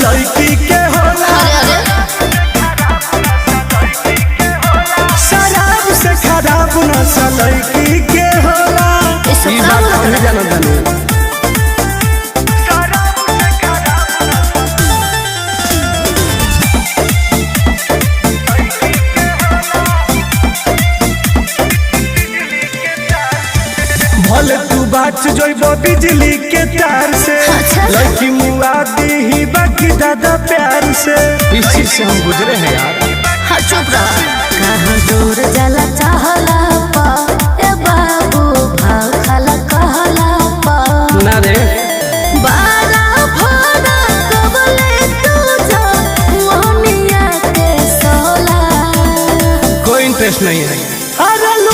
लड़की के होला। शराब से खराब नशा लड़की के होला। ई बात हम नहीं जानत बानी। भले तू बात जोइबो बिजली के तार से। लड़की मुआ दी बाकी दादा प्यार से। इस चीज से हम गुजरे हैं यार। हाँ चुप रहा। कहाँ दूर जला चाहला